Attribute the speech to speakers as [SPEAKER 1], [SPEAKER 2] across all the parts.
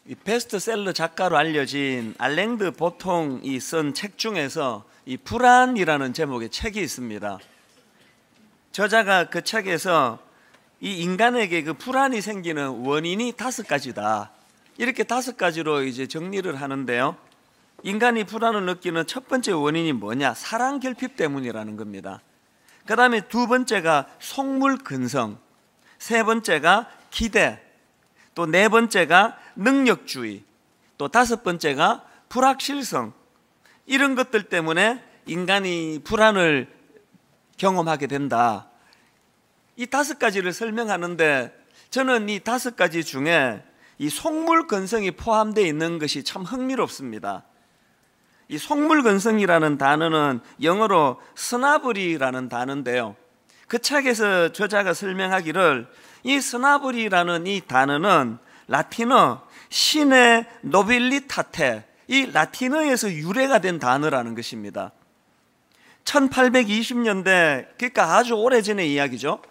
[SPEAKER 1] 이 베스트셀러 작가로 알려진 알랭드 보통이 쓴 책 중에서 이 불안이라는 제목의 책이 있습니다. 저자가 그 책에서 이 인간에게 그 불안이 생기는 원인이 5가지다. 이렇게 5가지로 이제 정리를 하는데요. 인간이 불안을 느끼는 첫 번째 원인이 뭐냐? 사랑 결핍 때문이라는 겁니다. 그 다음에 2번째가 속물근성, 3번째가 기대, 또 4번째가 능력주의, 또 5번째가 불확실성. 이런 것들 때문에 인간이 불안을 경험하게 된다. 이 5가지를 설명하는데 저는 이 5가지 중에 이 속물근성이 포함되어 있는 것이 참 흥미롭습니다. 이 속물근성이라는 단어는 영어로 스나브리라는 단어인데요. 그 책에서 저자가 설명하기를 이 스나브리라는 이 단어는 라틴어 시네 노빌리타테, 이 라틴어에서 유래가 된 단어라는 것입니다. 1820년대, 그러니까 아주 오래전의 이야기죠.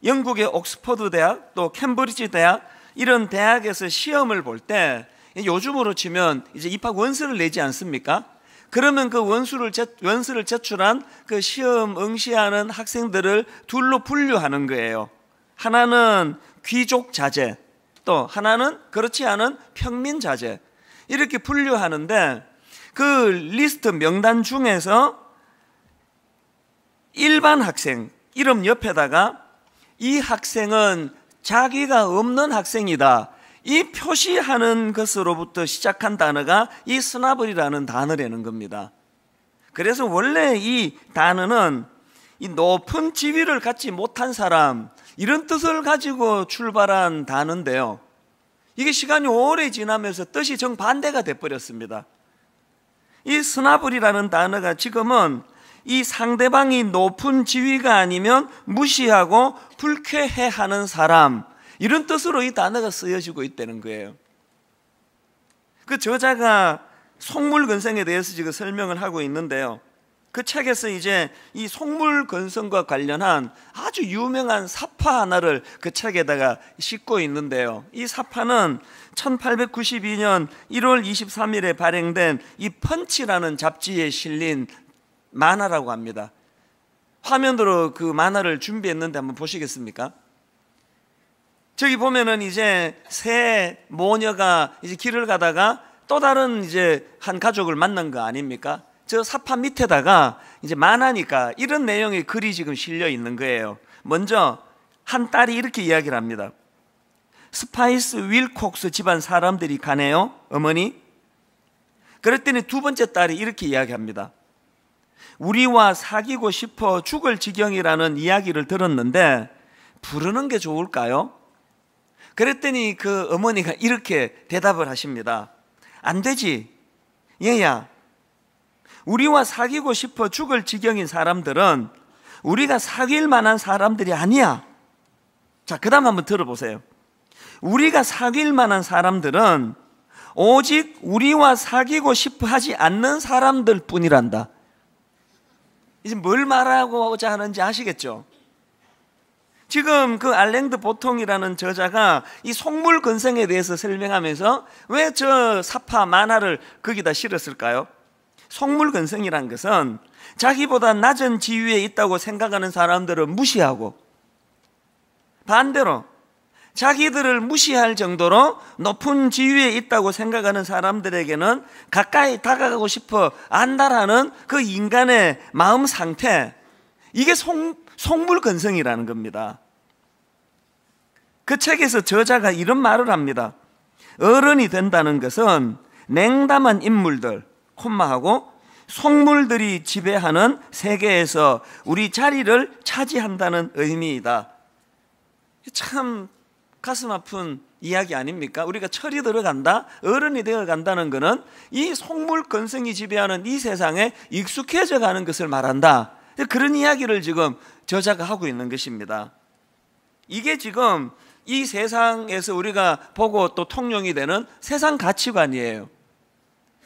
[SPEAKER 1] 영국의 옥스퍼드 대학, 또 캠브리지 대학, 이런 대학에서 시험을 볼 때 요즘으로 치면 이제 입학 원서를 내지 않습니까? 그러면 그 원서를 제출한 그 시험 응시하는 학생들을 둘로 분류하는 거예요. 하나는 귀족 자제, 또 하나는 그렇지 않은 평민 자제, 이렇게 분류하는데 그 리스트 명단 중에서 일반 학생 이름 옆에다가 이 학생은 자기가 없는 학생이다, 이 표시하는 것으로부터 시작한 단어가 이 스나블이라는 단어라는 겁니다. 그래서 원래 이 단어는 이 높은 지위를 갖지 못한 사람, 이런 뜻을 가지고 출발한 단어인데요. 이게 시간이 오래 지나면서 뜻이 정반대가 돼버렸습니다. 이 스나블이라는 단어가 지금은 이 상대방이 높은 지위가 아니면 무시하고 불쾌해하는 사람, 이런 뜻으로 이 단어가 쓰여지고 있다는 거예요. 그 저자가 속물근성에 대해서 지금 설명을 하고 있는데요. 그 책에서 이제 이 속물근성과 관련한 아주 유명한 사파 하나를 그 책에다가 싣고 있는데요. 이 사파는 1892년 1월 23일에 발행된 이 펀치라는 잡지에 실린 만화라고 합니다. 화면으로 그 만화를 준비했는데 한번 보시겠습니까? 저기 보면은 이제 새 모녀가 이제 길을 가다가 또 다른 이제 한 가족을 만난 거 아닙니까? 저 사파 밑에다가 이제 만화니까 이런 내용의 글이 지금 실려 있는 거예요. 먼저 한 딸이 이렇게 이야기를 합니다. 스파이스 윌콕스 집안 사람들이 가네요, 어머니. 그랬더니 2번째 딸이 이렇게 이야기합니다. 우리와 사귀고 싶어 죽을 지경이라는 이야기를 들었는데 부르는 게 좋을까요? 그랬더니 그 어머니가 이렇게 대답을 하십니다. 안 되지, 얘야. 우리와 사귀고 싶어 죽을 지경인 사람들은 우리가 사귈 만한 사람들이 아니야. 자, 그 다음 한번 들어보세요. 우리가 사귈 만한 사람들은 오직 우리와 사귀고 싶어 하지 않는 사람들 뿐이란다. 이제 뭘 말하고자 하는지 아시겠죠? 지금 그 알랭드 보통이라는 저자가 이 속물근성에 대해서 설명하면서 왜 저 사파 만화를 거기다 실었을까요? 속물근성이란 것은 자기보다 낮은 지위에 있다고 생각하는 사람들을 무시하고, 반대로 자기들을 무시할 정도로 높은 지위에 있다고 생각하는 사람들에게는 가까이 다가가고 싶어 안다라는 그 인간의 마음 상태, 이게 속물근성이라는 겁니다. 그 책에서 저자가 이런 말을 합니다. 어른이 된다는 것은 냉담한 인물들, 콤마하고 속물들이 지배하는 세계에서 우리 자리를 차지한다는 의미이다. 참 가슴 아픈 이야기 아닙니까? 우리가 철이 들어간다, 어른이 되어간다는 것은 이 속물근성이 지배하는 이 세상에 익숙해져 가는 것을 말한다. 그런 이야기를 지금 저자가 하고 있는 것입니다. 이게 지금 이 세상에서 우리가 보고 또 통용이 되는 세상 가치관이에요.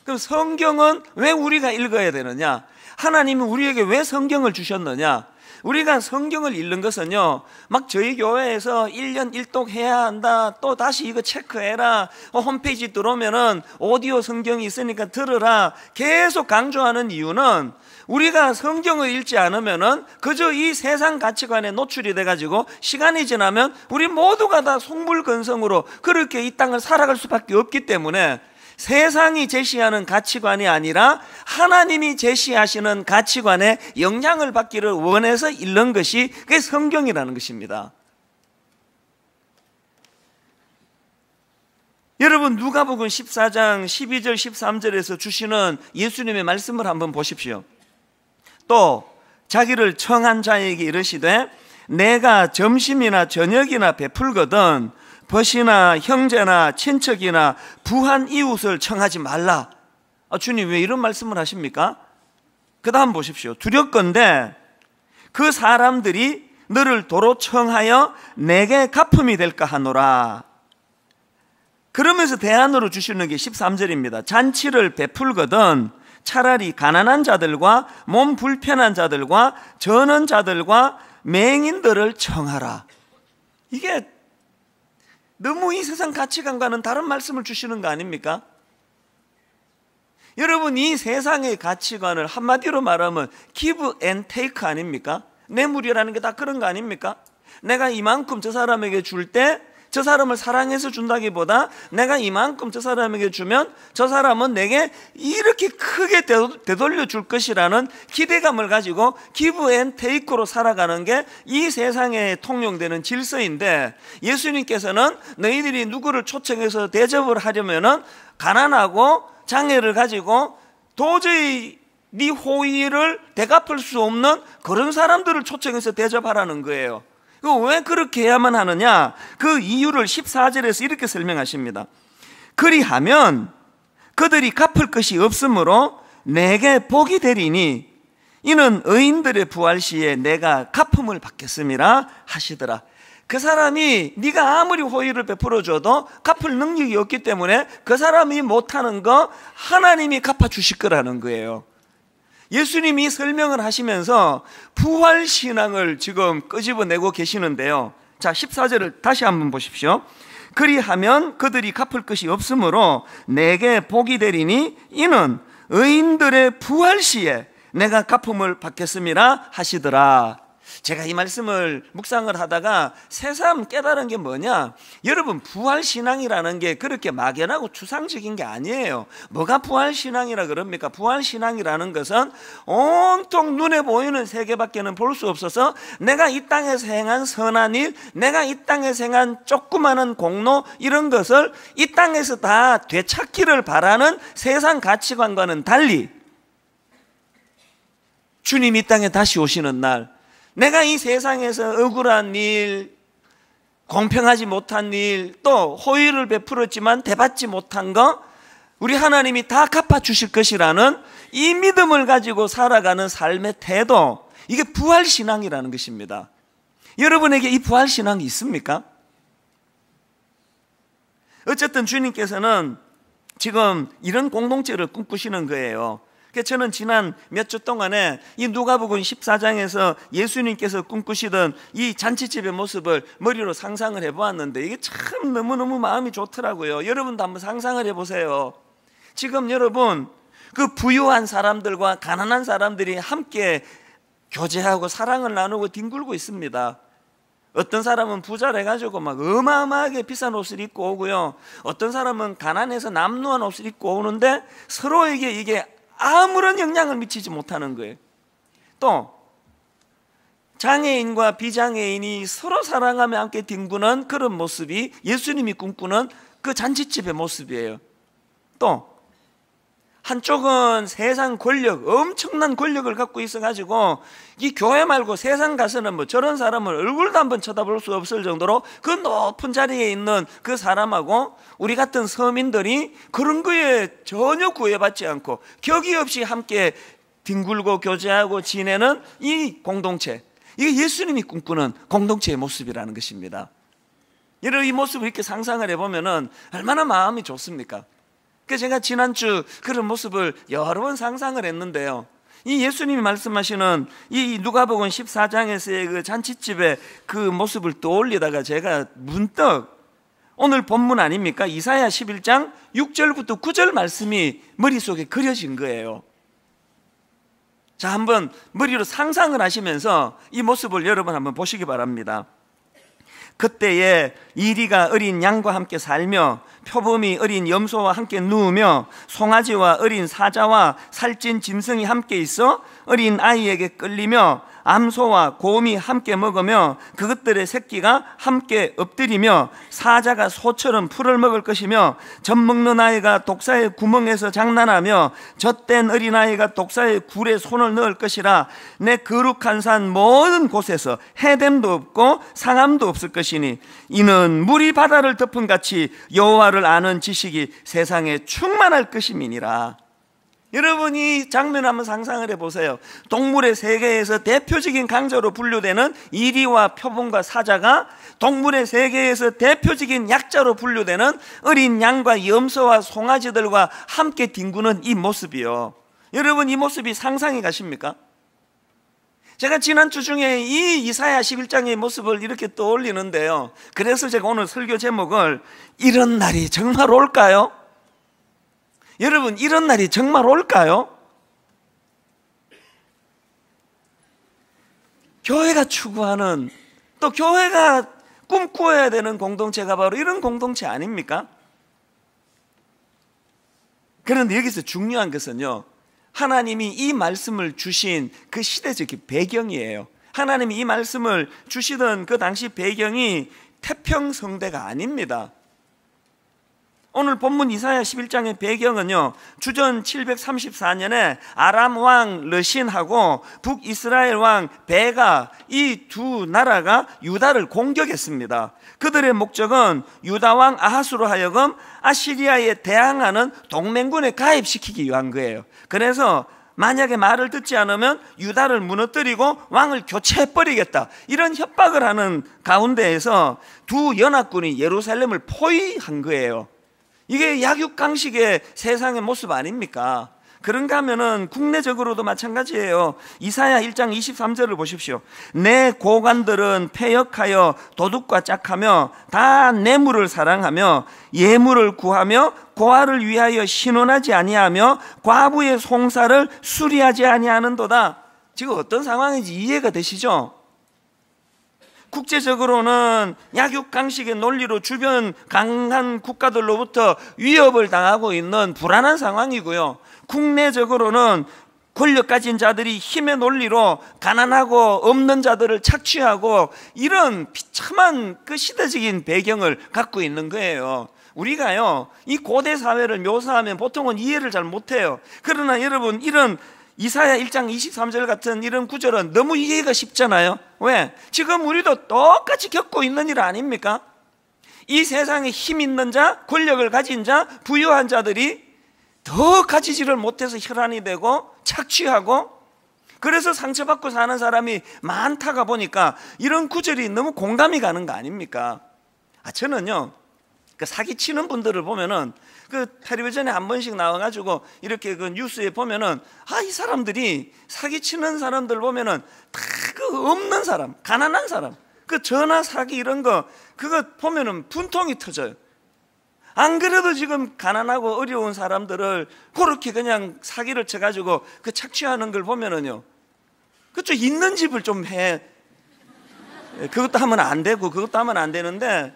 [SPEAKER 1] 그럼 성경은 왜 우리가 읽어야 되느냐? 하나님은 우리에게 왜 성경을 주셨느냐? 우리가 성경을 읽는 것은요, 막 저희 교회에서 1년 1독 해야 한다, 또 다시 이거 체크해라, 홈페이지 들어오면은 오디오 성경이 있으니까 들으라, 계속 강조하는 이유는 우리가 성경을 읽지 않으면은 그저 이 세상 가치관에 노출이 돼가지고 시간이 지나면 우리 모두가 다 속물건성으로 그렇게 이 땅을 살아갈 수밖에 없기 때문에 세상이 제시하는 가치관이 아니라 하나님이 제시하시는 가치관에 영향을 받기를 원해서 읽는 것이 그게 성경이라는 것입니다. 여러분, 누가복음 14장 12절 13절에서 주시는 예수님의 말씀을 한번 보십시오. 또 자기를 청한 자에게 이르시되 내가 점심이나 저녁이나 베풀거든 벗이나 형제나 친척이나 부한 이웃을 청하지 말라. 주님 왜 이런 말씀을 하십니까? 그 다음 보십시오. 두렵건대 그 사람들이 너를 도로 청하여 내게 갚음이 될까 하노라. 그러면서 대안으로 주시는 게 13절입니다. 잔치를 베풀거든 차라리 가난한 자들과 몸 불편한 자들과 저는 자들과 맹인들을 청하라. 이게 너무 이 세상 가치관과는 다른 말씀을 주시는 거 아닙니까? 여러분, 이 세상의 가치관을 한마디로 말하면 give and take 아닙니까? 뇌물이라는 게 다 그런 거 아닙니까? 내가 이만큼 저 사람에게 줄 때 저 사람을 사랑해서 준다기보다 내가 이만큼 저 사람에게 주면 저 사람은 내게 이렇게 크게 되돌려 줄 것이라는 기대감을 가지고 give and take로 살아가는 게 이 세상에 통용되는 질서인데, 예수님께서는 너희들이 누구를 초청해서 대접을 하려면은 가난하고 장애를 가지고 도저히 네 호의를 대갚을 수 없는 그런 사람들을 초청해서 대접하라는 거예요. 왜 그렇게 해야만 하느냐? 그 이유를 14절에서 이렇게 설명하십니다. 그리하면 그들이 갚을 것이 없으므로 내게 복이 되리니 이는 의인들의 부활 시에 내가 갚음을 받겠음이라 하시더라. 그 사람이 네가 아무리 호의를 베풀어줘도 갚을 능력이 없기 때문에 그 사람이 못하는 거 하나님이 갚아주실 거라는 거예요. 예수님이 설명을 하시면서 부활신앙을 지금 끄집어내고 계시는데요. 자, 14절을 다시 한번 보십시오. 그리하면 그들이 갚을 것이 없으므로 내게 복이 되리니 이는 의인들의 부활 시에 내가 갚음을 받겠음이라 하시더라. 제가 이 말씀을 묵상을 하다가 새삼 깨달은 게 뭐냐, 여러분, 부활신앙이라는 게 그렇게 막연하고 추상적인 게 아니에요. 뭐가 부활신앙이라 그럽니까? 부활신앙이라는 것은 온통 눈에 보이는 세계밖에는 볼 수 없어서 내가 이 땅에서 행한 선한 일, 내가 이 땅에서 행한 조그마한 공로, 이런 것을 이 땅에서 다 되찾기를 바라는 세상 가치관과는 달리 주님 이 땅에 다시 오시는 날, 내가 이 세상에서 억울한 일, 공평하지 못한 일, 또 호의를 베풀었지만 대받지 못한 거 우리 하나님이 다 갚아주실 것이라는 이 믿음을 가지고 살아가는 삶의 태도, 이게 부활신앙이라는 것입니다. 여러분에게 이 부활신앙이 있습니까? 어쨌든 주님께서는 지금 이런 공동체를 꿈꾸시는 거예요. 저는 지난 몇 주 동안에 이 누가복음 14장에서 예수님께서 꿈꾸시던 이 잔치집의 모습을 머리로 상상을 해보았는데 이게 참 너무너무 마음이 좋더라고요. 여러분도 한번 상상을 해보세요. 지금 여러분, 그 부유한 사람들과 가난한 사람들이 함께 교제하고 사랑을 나누고 뒹굴고 있습니다. 어떤 사람은 부자를 해가지고 막 어마어마하게 비싼 옷을 입고 오고요, 어떤 사람은 가난해서 남루한 옷을 입고 오는데 서로에게 이게 아무런 영향을 미치지 못하는 거예요. 또 장애인과 비장애인이 서로 사랑하며 함께 뒹구는 그런 모습이 예수님이 꿈꾸는 그 잔치집의 모습이에요. 또 한쪽은 세상 권력, 엄청난 권력을 갖고 있어가지고 이 교회 말고 세상 가서는 뭐 저런 사람을 얼굴도 한번 쳐다볼 수 없을 정도로 그 높은 자리에 있는 그 사람하고 우리 같은 서민들이 그런 거에 전혀 구애받지 않고 격이 없이 함께 뒹굴고 교제하고 지내는 이 공동체, 이게 예수님이 꿈꾸는 공동체의 모습이라는 것입니다. 여러분, 이 모습을 이렇게 상상을 해보면 얼마나 마음이 좋습니까? 그래서 제가 지난주 그런 모습을 여러 번 상상을 했는데요, 이 예수님이 말씀하시는 이 누가복음 14장에서의 그 잔치집의 그 모습을 떠올리다가 제가 문득 오늘 본문 아닙니까? 이사야 11장 6절부터 9절 말씀이 머릿속에 그려진 거예요. 자, 한번 머리로 상상을 하시면서 이 모습을 여러분 한번 보시기 바랍니다. 그때에 이리가 어린 양과 함께 살며 표범이 어린 염소와 함께 누우며 송아지와 어린 사자와 살찐 짐승이 함께 있어 어린 아이에게 끌리며 암소와 곰이 함께 먹으며 그것들의 새끼가 함께 엎드리며 사자가 소처럼 풀을 먹을 것이며 젖 먹는 아이가 독사의 구멍에서 장난하며 젖된 어린아이가 독사의 굴에 손을 넣을 것이라. 내 거룩한 산 모든 곳에서 해됨도 없고 상함도 없을 것이니 이는 물이 바다를 덮은 같이 여호와를 아는 지식이 세상에 충만할 것임이니라. 여러분이 장면 한번 상상을 해보세요. 동물의 세계에서 대표적인 강자로 분류되는 이리와 표범과 사자가 동물의 세계에서 대표적인 약자로 분류되는 어린 양과 염소와 송아지들과 함께 뒹구는 이 모습이요. 여러분, 이 모습이 상상이 가십니까? 제가 지난주 중에 이 이사야 11장의 모습을 이렇게 떠올리는데요, 그래서 제가 오늘 설교 제목을 이런 날이 정말 올까요? 여러분, 이런 날이 정말 올까요? 교회가 추구하는, 또 교회가 꿈꾸어야 되는 공동체가 바로 이런 공동체 아닙니까? 그런데 여기서 중요한 것은요, 하나님이 이 말씀을 주신 그 시대적인 배경이에요. 하나님이 이 말씀을 주시던 그 당시 배경이 태평성대가 아닙니다. 오늘 본문 이사야 11장의 배경은요, 주전 734년에 아람 왕 르신하고 북이스라엘 왕 베가, 이 두 나라가 유다를 공격했습니다. 그들의 목적은 유다 왕 아하스로 하여금 아시리아에 대항하는 동맹군에 가입시키기 위한 거예요. 그래서 만약에 말을 듣지 않으면 유다를 무너뜨리고 왕을 교체해버리겠다, 이런 협박을 하는 가운데에서 두 연합군이 예루살렘을 포위한 거예요. 이게 약육강식의 세상의 모습 아닙니까? 그런가 하면은 국내적으로도 마찬가지예요. 이사야 1장 23절을 보십시오. 내 고관들은 패역하여 도둑과 짝하며 다 뇌물을 사랑하며 예물을 구하며 고아를 위하여 신원하지 아니하며 과부의 송사를 수리하지 아니하는도다. 지금 어떤 상황인지 이해가 되시죠? 국제적으로는 약육강식의 논리로 주변 강한 국가들로부터 위협을 당하고 있는 불안한 상황이고요, 국내적으로는 권력 가진 자들이 힘의 논리로 가난하고 없는 자들을 착취하고 이런 비참한 그 시대적인 배경을 갖고 있는 거예요. 우리가요, 이 고대 사회를 묘사하면 보통은 이해를 잘 못해요. 그러나 여러분, 이런 이사야 1장 23절 같은 이런 구절은 너무 이해가 쉽잖아요. 왜? 지금 우리도 똑같이 겪고 있는 일 아닙니까? 이 세상에 힘 있는 자, 권력을 가진 자, 부유한 자들이 더 가지지를 못해서 혈안이 되고 착취하고, 그래서 상처받고 사는 사람이 많다가 보니까 이런 구절이 너무 공감이 가는 거 아닙니까? 저는요, 그 사기치는 분들을 보면은 그 텔레비전에 한 번씩 나와가지고 이렇게 그 뉴스에 보면은, 이 사람들이 사기치는 사람들 보면은 다 그 없는 사람, 가난한 사람, 그 전화 사기 이런 거 그거 보면은 분통이 터져요. 안 그래도 지금 가난하고 어려운 사람들을 그렇게 그냥 사기를 쳐가지고 그 착취하는 걸 보면은요, 그쪽 있는 집을 좀 해. 그것도 하면 안 되고 그것도 하면 안 되는데,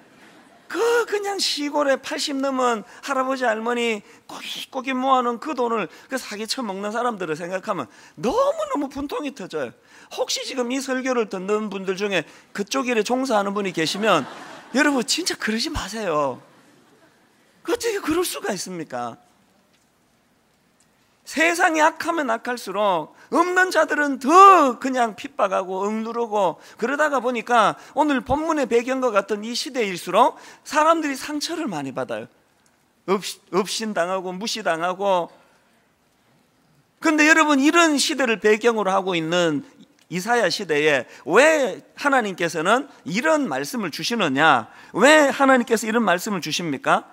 [SPEAKER 1] 그냥 시골에 80 넘은 할아버지 할머니 꼬깃꼬깃 모아놓은 그 돈을 그 사기쳐 먹는 사람들을 생각하면 너무너무 분통이 터져요. 혹시 지금 이 설교를 듣는 분들 중에 그쪽 일에 종사하는 분이 계시면 여러분 진짜 그러지 마세요. 어떻게 그럴 수가 있습니까? 세상이 악하면 악할수록 없는 자들은 더 그냥 핍박하고 억누르고, 그러다가 보니까 오늘 본문의 배경과 같은 이 시대일수록 사람들이 상처를 많이 받아요. 업신당하고 무시당하고. 그런데 여러분, 이런 시대를 배경으로 하고 있는 이사야 시대에 왜 하나님께서는 이런 말씀을 주시느냐? 왜 하나님께서 이런 말씀을 주십니까?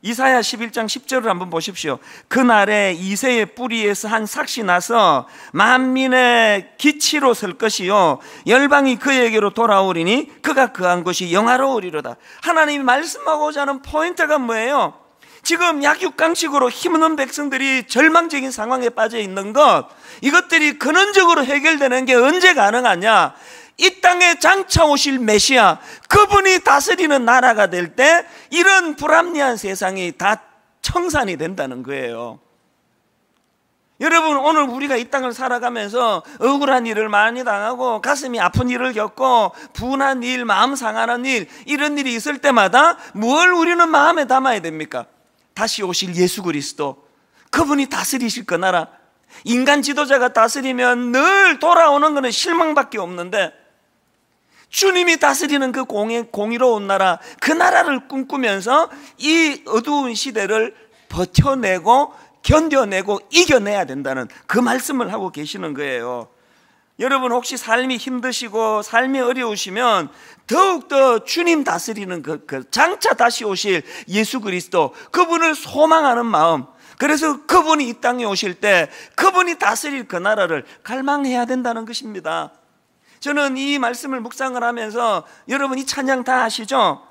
[SPEAKER 1] 이사야 11장 10절을 한번 보십시오. 그날에 이새의 뿌리에서 한 삭시 나서 만민의 기치로 설 것이요 열방이 그에게로 돌아오리니 그가 거한 것이 영화로우리로다. 하나님이 말씀하고자 하는 포인트가 뭐예요? 지금 약육강식으로 힘없는 백성들이 절망적인 상황에 빠져 있는 것, 이것들이 근원적으로 해결되는 게 언제 가능하냐? 이 땅에 장차 오실 메시아, 그분이 다스리는 나라가 될 때 이런 불합리한 세상이 다 청산이 된다는 거예요. 여러분, 오늘 우리가 이 땅을 살아가면서 억울한 일을 많이 당하고 가슴이 아픈 일을 겪고 분한 일, 마음 상하는 일, 이런 일이 있을 때마다 뭘 우리는 마음에 담아야 됩니까? 다시 오실 예수 그리스도, 그분이 다스리실 그 나라. 인간 지도자가 다스리면 늘 돌아오는 것은 실망밖에 없는데, 주님이 다스리는 그 공의로운 나라, 그 나라를 꿈꾸면서 이 어두운 시대를 버텨내고 견뎌내고 이겨내야 된다는 그 말씀을 하고 계시는 거예요. 여러분, 혹시 삶이 힘드시고 삶이 어려우시면 더욱더 주님 다스리는 그 장차 다시 오실 예수 그리스도, 그분을 소망하는 마음, 그래서 그분이 이 땅에 오실 때 그분이 다스릴 그 나라를 갈망해야 된다는 것입니다. 저는 이 말씀을 묵상을 하면서, 여러분 이 찬양 다 아시죠?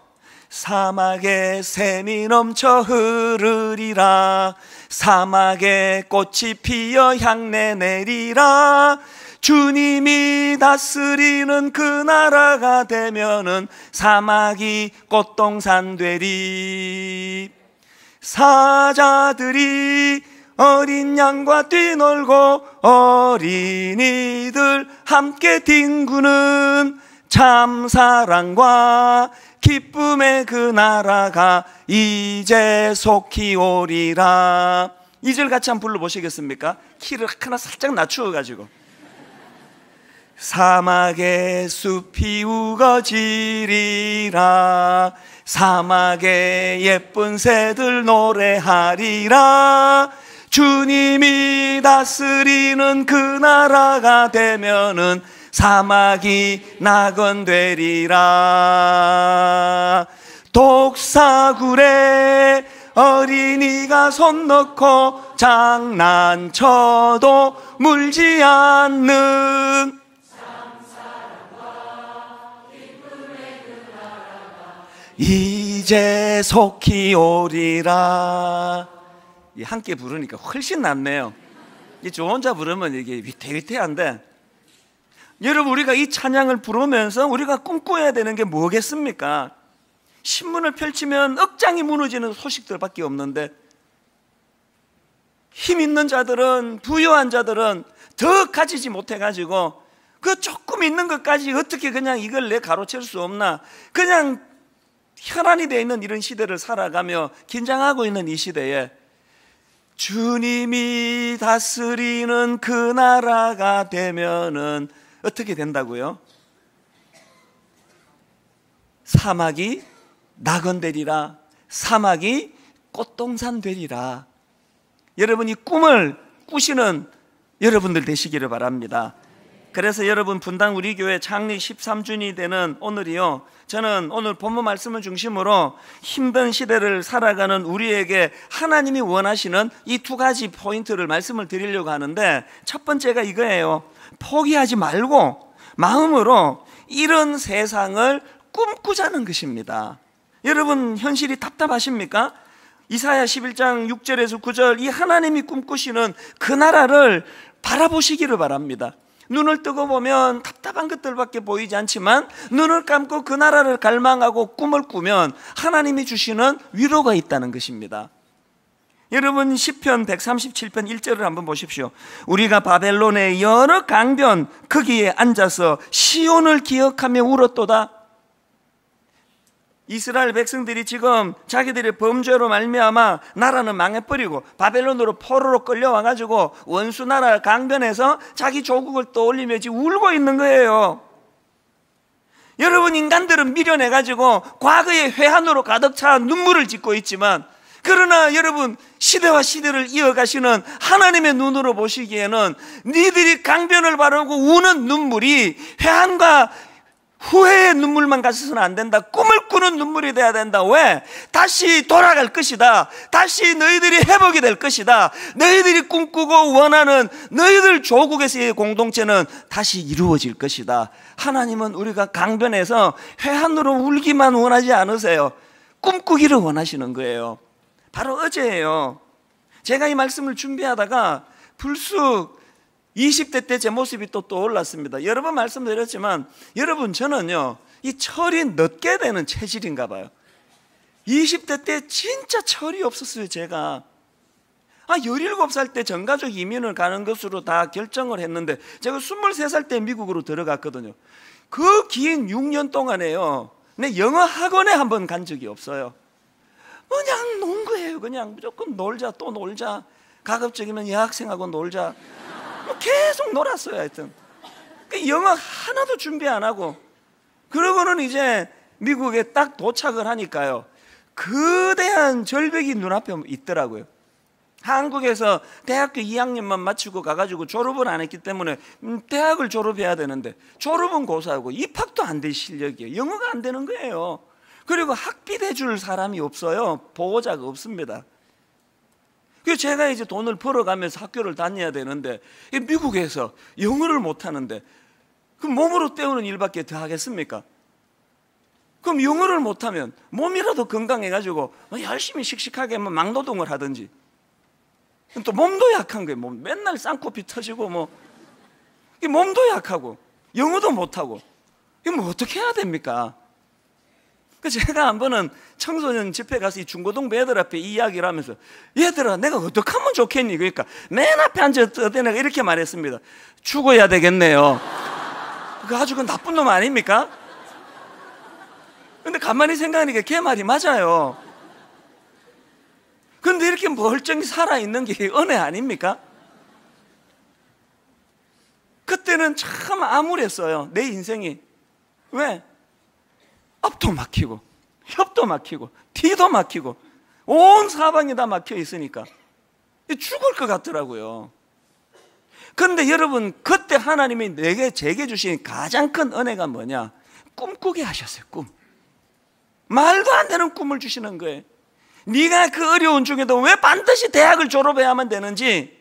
[SPEAKER 1] 사막에 샘이 넘쳐 흐르리라, 사막에 꽃이 피어 향내 내리라, 주님이 다스리는 그 나라가 되면은 사막이 꽃동산 되리. 사자들이 어린 양과 뛰놀고 어린이들 함께 뒹구는 참 사랑과 기쁨의 그 나라가 이제 속히 오리라. 이 절 같이 한번 불러보시겠습니까? 키를 하나 살짝 낮추어가지고. 사막에 숲이 우거지리라, 사막에 예쁜 새들 노래하리라, 주님이 다스리는 그 나라가 되면은 사막이 낙원되리라. 독사굴에 어린이가 손 넣고 장난쳐도 물지 않는 이제 속히 오리라. 함께 부르니까 훨씬 낫네요. 저 혼자 부르면 이게 위태위태한데, 여러분 우리가 이 찬양을 부르면서 우리가 꿈꿔야 되는 게 뭐겠습니까? 신문을 펼치면 억장이 무너지는 소식들밖에 없는데, 힘 있는 자들은, 부유한 자들은 더 가지지 못해가지고 그 조금 있는 것까지 어떻게 그냥 이걸 내 가로챌 수 없나, 그냥 혈안이 되어 있는 이런 시대를 살아가며 긴장하고 있는 이 시대에 주님이 다스리는 그 나라가 되면은 어떻게 된다고요? 사막이 낙원되리라, 사막이 꽃동산 되리라. 여러분 이 꿈을 꾸시는 여러분들 되시기를 바랍니다. 그래서 여러분, 분당 우리 교회 창립 13주년이 되는 오늘이요, 저는 오늘 본문 말씀을 중심으로 힘든 시대를 살아가는 우리에게 하나님이 원하시는 이 두 가지 포인트를 말씀을 드리려고 하는데, 첫 번째가 이거예요. 포기하지 말고 마음으로 이런 세상을 꿈꾸자는 것입니다. 여러분 현실이 답답하십니까? 이사야 11장 6절에서 9절, 이 하나님이 꿈꾸시는 그 나라를 바라보시기를 바랍니다. 눈을 뜨고 보면 답답한 것들밖에 보이지 않지만 눈을 감고 그 나라를 갈망하고 꿈을 꾸면 하나님이 주시는 위로가 있다는 것입니다. 여러분 시편 137편 1절을 한번 보십시오. 우리가 바벨론의 여러 강변 거기에 앉아서 시온을 기억하며 울었도다. 이스라엘 백성들이 지금 자기들의 범죄로 말미암아 나라는 망해버리고 바벨론으로 포로로 끌려와가지고 원수 나라 강변에서 자기 조국을 떠올리며 지금 울고 있는 거예요. 여러분 인간들은 미련해가지고 과거의 회한으로 가득 차 눈물을 짓고 있지만, 그러나 여러분 시대와 시대를 이어가시는 하나님의 눈으로 보시기에는 니들이 강변을 바라보고 우는 눈물이 회한과 후회의 눈물만 가서는 안 된다. 꿈을 꾸는 눈물이 돼야 된다. 왜? 다시 돌아갈 것이다. 다시 너희들이 회복이 될 것이다. 너희들이 꿈꾸고 원하는 너희들 조국에서의 공동체는 다시 이루어질 것이다. 하나님은 우리가 강변에서 회한으로 울기만 원하지 않으세요. 꿈꾸기를 원하시는 거예요. 바로 어제예요. 제가 이 말씀을 준비하다가 불쑥 20대 때 제 모습이 또 떠올랐습니다. 여러 번 말씀드렸지만 여러분, 저는요 이 철이 늦게 되는 체질인가 봐요. 20대 때 진짜 철이 없었어요. 제가 17살 때 전가족 이민을 가는 것으로 다 결정을 했는데 제가 23살 때 미국으로 들어갔거든요. 그 긴 6년 동안에요 내 영어 학원에 한번 간 적이 없어요. 그냥 논 거예요. 그냥 무조건 놀자, 또 놀자, 가급적이면 여학생하고 놀자, 계속 놀았어요. 하여튼 영어 하나도 준비 안 하고, 그러고는 이제 미국에 딱 도착을 하니까요 거대한 절벽이 눈앞에 있더라고요. 한국에서 대학교 2학년만 마치고 가가지고 졸업을 안 했기 때문에 대학을 졸업해야 되는데 졸업은 고사하고 입학도 안 될 실력이에요. 영어가 안 되는 거예요. 그리고 학비 대줄 사람이 없어요. 보호자가 없습니다. 그래서 제가 이제 돈을 벌어가면서 학교를 다녀야 되는데 미국에서 영어를 못하는데 그럼 몸으로 때우는 일밖에 더 하겠습니까? 그럼 영어를 못하면 몸이라도 건강해가지고 열심히 씩씩하게 막노동을 하든지, 또 몸도 약한 거예요. 맨날 쌍코피 터지고 몸도 약하고 영어도 못하고 이거 어떻게 해야 됩니까? 그래서 제가 한 번은 청소년 집회 가서 이 중고등부 애들 앞에 이 이야기를 하면서 얘들아 내가 어떻게 하면 좋겠니? 그러니까 맨 앞에 앉았던 애가 이렇게 말했습니다. 죽어야 되겠네요. 그거 아주 나쁜 놈 아닙니까? 근데 가만히 생각하니까 걔 말이 맞아요. 근데 이렇게 멀쩡히 살아있는 게 은혜 아닙니까? 그때는 참 암울했어요. 내 인생이. 왜? 앞도 막히고 협도 막히고 뒤도 막히고 온 사방이 다 막혀 있으니까 죽을 것 같더라고요. 그런데 여러분, 그때 하나님이 제게 주신 가장 큰 은혜가 뭐냐? 꿈꾸게 하셨어요. 꿈. 말도 안 되는 꿈을 주시는 거예요. 네가 그 어려운 중에도 왜 반드시 대학을 졸업해야만 되는지,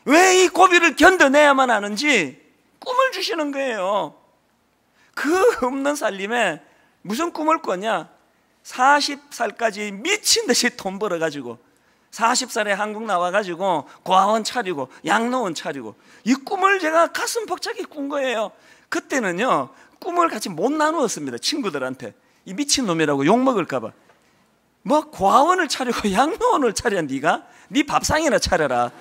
[SPEAKER 1] 왜 이 고비를 견뎌내야만 하는지 꿈을 주시는 거예요. 그 없는 살림에 무슨 꿈을 꿨냐? 40살까지 미친 듯이 돈 벌어가지고 40살에 한국 나와가지고 고아원 차리고 양로원 차리고, 이 꿈을 제가 가슴 벅차게 꾼 거예요. 그때는요 꿈을 같이 못 나누었습니다. 친구들한테 이 미친놈이라고 욕먹을까봐. 고아원을 차리고 양로원을 차려? 네가? 네 밥상이나 차려라.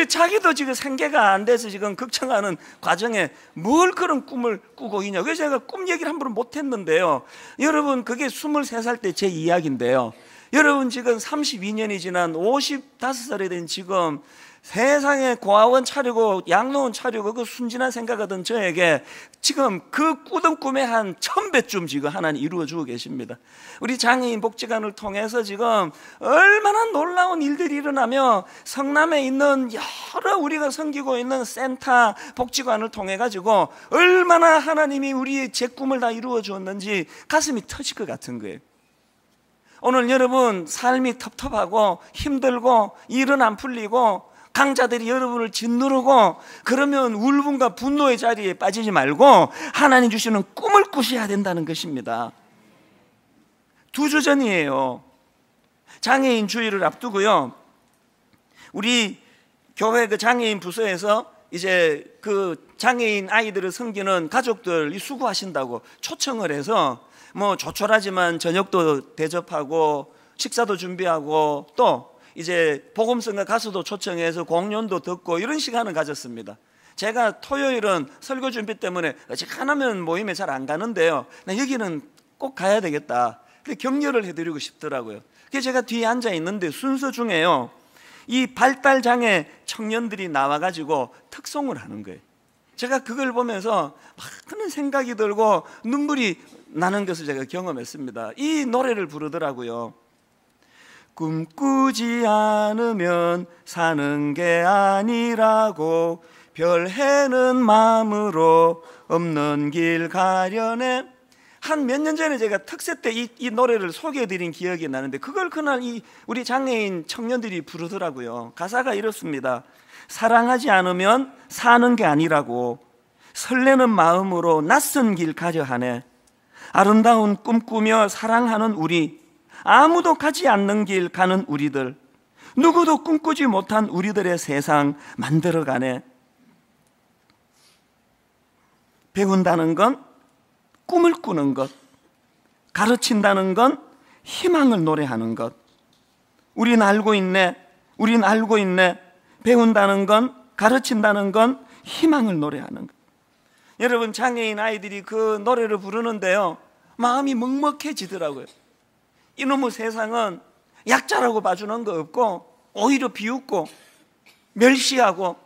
[SPEAKER 1] 자기도 지금 생계가 안 돼서 지금 걱정하는 과정에 뭘 그런 꿈을 꾸고 있냐. 그래서 제가 꿈 얘기를 함부로 못했는데요 여러분, 그게 23살 때 제 이야기인데요 여러분, 지금 32년이 지난 55살이 된 지금 세상에 고아원 차리고 양로원 차리고 그 순진한 생각하던 저에게 지금 그 꾸던 꿈의 한 1000배쯤 지금 하나님 이루어주고 계십니다. 우리 장애인 복지관을 통해서 지금 얼마나 놀라운 일들이 일어나며 성남에 있는 여러 우리가 섬기고 있는 센터 복지관을 통해 가지고 얼마나 하나님이 우리의 제 꿈을 다 이루어 주었는지 가슴이 터질 것 같은 거예요. 오늘 여러분 삶이 텁텁하고 힘들고 일은 안 풀리고 강자들이 여러분을 짓누르고 그러면 울분과 분노의 자리에 빠지지 말고 하나님 주시는 꿈을 꾸셔야 된다는 것입니다. 2주 전이에요. 장애인 주일을 앞두고요 우리 교회 그 장애인 부서에서 이제 그 장애인 아이들을 섬기는 가족들이 수고하신다고 초청을 해서 조촐하지만 저녁도 대접하고 식사도 준비하고 또 이제 복음성가 가수도 초청해서 공연도 듣고 이런 시간을 가졌습니다. 제가 토요일은 설교 준비 때문에 어지간하면 모임에 잘 안 가는데요 여기는 꼭 가야 되겠다. 근데 격려를 해드리고 싶더라고요. 그래서 제가 뒤에 앉아 있는데 순서 중에요 이 발달장애 청년들이 나와가지고 특송을 하는 거예요. 제가 그걸 보면서 많은 생각이 들고 눈물이 나는 것을 제가 경험했습니다. 이 노래를 부르더라고요. 꿈꾸지 않으면 사는 게 아니라고 별해는 마음으로 없는 길 가려네. 한 몇 년 전에 제가 특세 때 이 노래를 소개해드린 기억이 나는데, 그걸 그날 우리 장애인 청년들이 부르더라고요. 가사가 이렇습니다. 사랑하지 않으면 사는 게 아니라고, 설레는 마음으로 낯선 길 가려 하네. 아름다운 꿈 꾸며 사랑하는 우리, 아무도 가지 않는 길 가는 우리들, 누구도 꿈꾸지 못한 우리들의 세상 만들어가네. 배운다는 건 꿈을 꾸는 것, 가르친다는 건 희망을 노래하는 것. 우린 알고 있네, 우린 알고 있네. 배운다는 건, 가르친다는 건 희망을 노래하는 것. 여러분, 장애인 아이들이 그 노래를 부르는데요, 마음이 먹먹해지더라고요. 이놈의 세상은 약자라고 봐주는 거 없고 오히려 비웃고 멸시하고,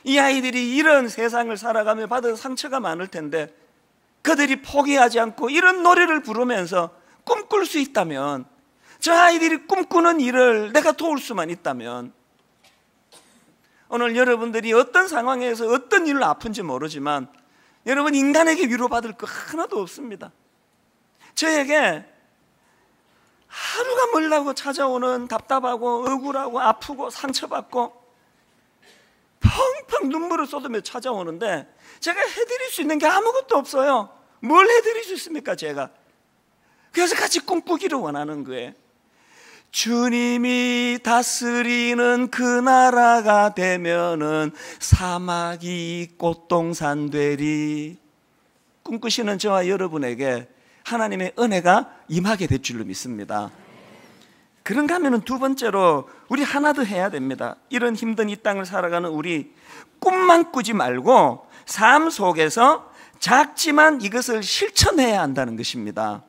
[SPEAKER 1] 이 아이들이 이런 세상을 살아가며 받은 상처가 많을 텐데, 그들이 포기하지 않고 이런 노래를 부르면서 꿈꿀 수 있다면, 저 아이들이 꿈꾸는 일을 내가 도울 수만 있다면, 오늘 여러분들이 어떤 상황에서 어떤 일로 아픈지 모르지만 여러분, 인간에게 위로받을 거 하나도 없습니다. 저에게 하루가 멀다고 찾아오는 답답하고 억울하고 아프고 상처받고 펑펑 눈물을 쏟으며 찾아오는데, 제가 해드릴 수 있는 게 아무것도 없어요. 뭘 해드릴 수 있습니까, 제가? 그래서 같이 꿈꾸기를 원하는 거예요. 주님이 다스리는 그 나라가 되면은 사막이 꽃동산 되리. 꿈꾸시는 저와 여러분에게 하나님의 은혜가 임하게 될 줄로 믿습니다. 그런가 하면 두 번째로 우리 하나 더 해야 됩니다. 이런 힘든 이 땅을 살아가는 우리, 꿈만 꾸지 말고 삶 속에서 작지만 이것을 실천해야 한다는 것입니다.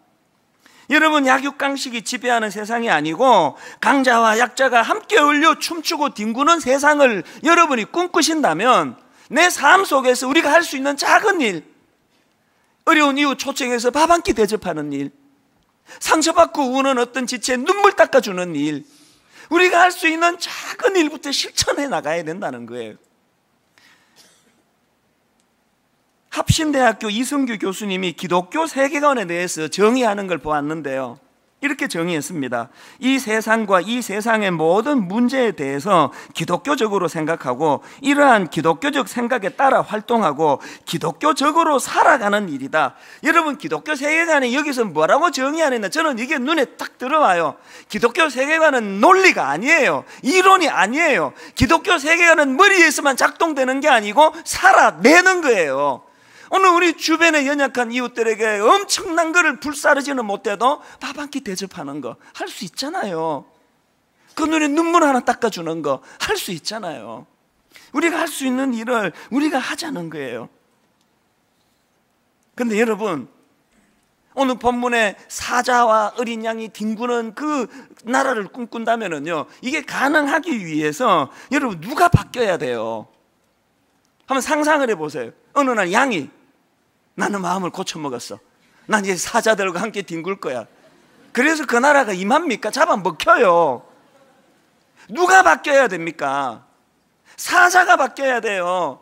[SPEAKER 1] 여러분, 약육강식이 지배하는 세상이 아니고 강자와 약자가 함께 어울려 춤추고 뒹구는 세상을 여러분이 꿈꾸신다면, 내 삶 속에서 우리가 할 수 있는 작은 일, 어려운 이웃 초청해서 밥 한 끼 대접하는 일, 상처받고 우는 어떤 지체에 눈물 닦아주는 일, 우리가 할 수 있는 작은 일부터 실천해 나가야 된다는 거예요. 합신대학교 이승규 교수님이 기독교 세계관에 대해서 정의하는 걸 보았는데요, 이렇게 정의했습니다. 이 세상과 이 세상의 모든 문제에 대해서 기독교적으로 생각하고, 이러한 기독교적 생각에 따라 활동하고 기독교적으로 살아가는 일이다. 여러분, 기독교 세계관이 여기서 뭐라고 정의하느냐, 저는 이게 눈에 딱 들어와요. 기독교 세계관은 논리가 아니에요. 이론이 아니에요. 기독교 세계관은 머리에서만 작동되는 게 아니고 살아내는 거예요. 오늘 우리 주변의 연약한 이웃들에게 엄청난 거를 불사르지는 못해도 밥 한 끼 대접하는 거 할 수 있잖아요. 그 눈에 눈물 하나 닦아주는 거 할 수 있잖아요. 우리가 할 수 있는 일을 우리가 하자는 거예요. 근데 여러분, 오늘 본문에 사자와 어린 양이 뒹구는 그 나라를 꿈꾼다면요, 이게 가능하기 위해서 여러분 누가 바뀌어야 돼요? 한번 상상을 해보세요. 어느 날 양이, 나는 마음을 고쳐먹었어, 난 이제 사자들과 함께 뒹굴 거야. 그래서 그 나라가 임합니까? 잡아먹혀요. 누가 바뀌어야 됩니까? 사자가 바뀌어야 돼요.